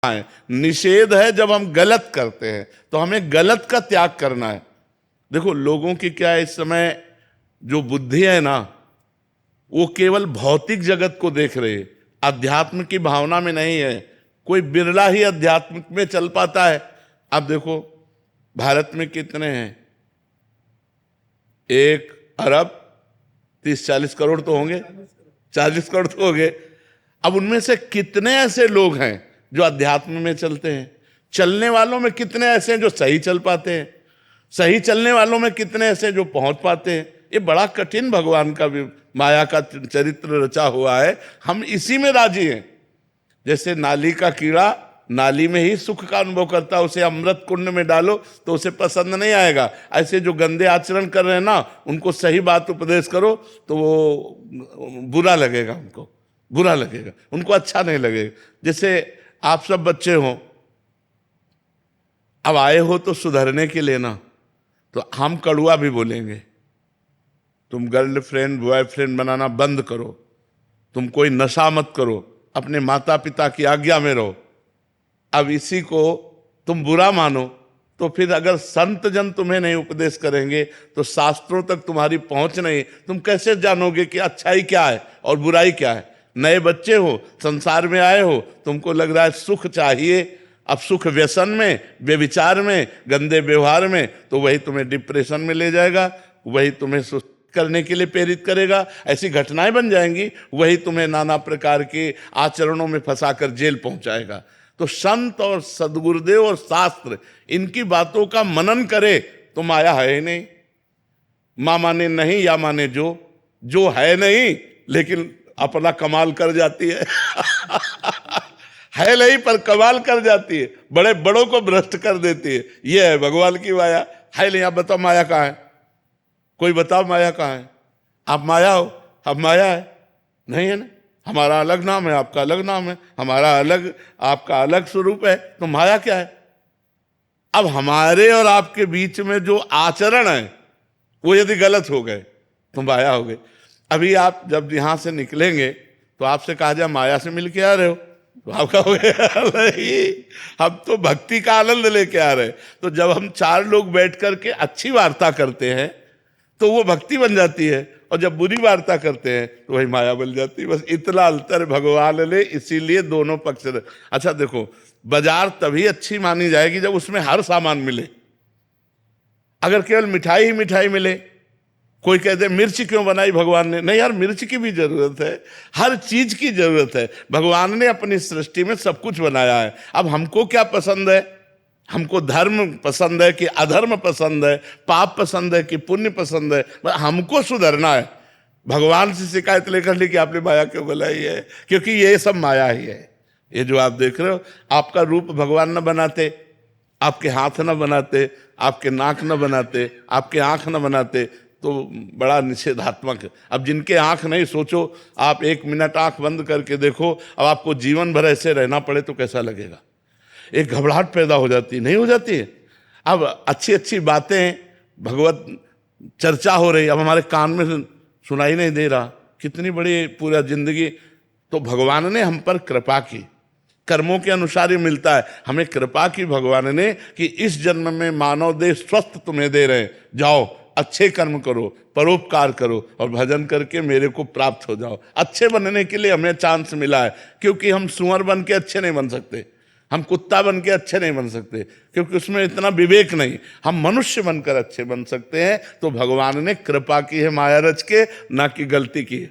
है, निषेध है जब हम गलत करते हैं, तो हमें गलत का त्याग करना है। देखो लोगों की क्या है, इस समय जो बुद्धि है ना, वो केवल भौतिक जगत को देख रहे हैं, अध्यात्म की भावना में नहीं है। कोई बिरला ही अध्यात्म में चल पाता है। अब देखो भारत में कितने हैं, 1 अरब 30-40 करोड़ तो होंगे, 40 करोड़ तो होंगे। अब उनमें से कितने ऐसे लोग हैं जो अध्यात्म में चलते हैं? चलने वालों में कितने ऐसे हैं जो सही चल पाते हैं? सही चलने वालों में कितने ऐसे हैं जो पहुंच पाते हैं? ये बड़ा कठिन भगवान का माया का चरित्र रचा हुआ है। हम इसी में राजी हैं। जैसे नाली का कीड़ा नाली में ही सुख का अनुभव करता है, उसे अमृत कुंड में डालो तो उसे पसंद नहीं आएगा। ऐसे जो गंदे आचरण कर रहे हैं ना, उनको सही बात उपदेश करो तो वो बुरा लगेगा, उनको बुरा लगेगा, उनको अच्छा नहीं लगेगा। जैसे आप सब बच्चे हो, अब आए हो तो सुधरने के लिए ना, तो हम कड़ुआ भी बोलेंगे। तुम गर्लफ्रेंड बॉयफ्रेंड बनाना बंद करो, तुम कोई नशा मत करो, अपने माता पिता की आज्ञा में रहो। अब इसी को तुम बुरा मानो तो फिर अगर संत जन तुम्हें नहीं उपदेश करेंगे तो शास्त्रों तक तुम्हारी पहुंच नहीं, तुम कैसे जानोगे कि अच्छाई क्या है और बुराई क्या है? नए बच्चे हो, संसार में आए हो, तुमको लग रहा है सुख चाहिए। अब सुख व्यसन में, व्यभिचार में, गंदे व्यवहार में, तो वही तुम्हें डिप्रेशन में ले जाएगा, वही तुम्हें सुस्त करने के लिए प्रेरित करेगा। ऐसी घटनाएं बन जाएंगी, वही तुम्हें नाना प्रकार के आचरणों में फंसाकर जेल पहुंचाएगा। तो संत और सदगुरुदेव और शास्त्र इनकी बातों का मनन करे तो माया है ही नहीं। मां माने नहीं या माने जो है नहीं, लेकिन अपना कमाल कर जाती है है नहीं पर कमाल कर जाती है, बड़े बड़ों को भ्रष्ट कर देती है। यह है भगवान की माया। है नहीं? आप बताओ माया कहाँ है? कोई बताओ माया कहाँ है? आप माया हो, हम माया है? नहीं है ना। हमारा अलग नाम है, आपका अलग नाम है, हमारा अलग, आपका अलग स्वरूप है, तो माया क्या है? अब हमारे और आपके बीच में जो आचरण है वो यदि गलत हो गए तो माया हो गए। अभी आप जब यहां से निकलेंगे तो आपसे कहा जाए माया से मिल के आ रहे हो, तो आप कहोगे नहीं, हम तो भक्ति का आनंद लेके आ रहे हैं। तो जब हम 4 लोग बैठ करके अच्छी वार्ता करते हैं तो वो भक्ति बन जाती है, और जब बुरी वार्ता करते हैं तो वही माया बन जाती है। बस इतना अंतर भगवान ने इसीलिए दोनों पक्ष। अच्छा देखो, बाजार तभी अच्छी मानी जाएगी जब उसमें हर सामान मिले। अगर केवल मिठाई ही मिठाई मिले, कोई कहते मिर्च क्यों बनाई भगवान ने? नहीं यार, मिर्च की भी जरूरत है, हर चीज की जरूरत है। भगवान ने अपनी सृष्टि में सब कुछ बनाया है। अब हमको क्या पसंद है? हमको धर्म पसंद है कि अधर्म पसंद है, पाप पसंद है कि पुण्य पसंद है? हमको सुधरना है। भगवान से शिकायत लेकर ली कि आपने माया क्यों बनाई है, क्योंकि ये सब माया ही है। ये जो आप देख रहे हो, आपका रूप भगवान न बनाते, आपके हाथ न बनाते, आपके नाक न बनाते, आपके आंख न बनाते, तो बड़ा निषेधात्मक है। अब जिनके आंख नहीं, सोचो आप 1 मिनट आंख बंद करके देखो, अब आपको जीवन भर ऐसे रहना पड़े तो कैसा लगेगा? एक घबराहट पैदा हो जाती है, नहीं हो जाती है? अब अच्छी अच्छी बातें, भगवत चर्चा हो रही, अब हमारे कान में सुनाई नहीं दे रहा। कितनी बड़ी पूरा जिंदगी, तो भगवान ने हम पर कृपा की, कर्मों के अनुसार ही मिलता है। हमें कृपा की भगवान ने कि इस जन्म में मानव देह स्वस्थ तुम्हें दे रहे, जाओ अच्छे कर्म करो, परोपकार करो और भजन करके मेरे को प्राप्त हो जाओ। अच्छे बनने के लिए हमें चांस मिला है, क्योंकि हम सुअर बन के अच्छे नहीं बन सकते, हम कुत्ता बन के अच्छे नहीं बन सकते, क्योंकि उसमें इतना विवेक नहीं। हम मनुष्य बनकर अच्छे बन सकते हैं। तो भगवान ने कृपा की है माया रच के, ना कि गलती की है।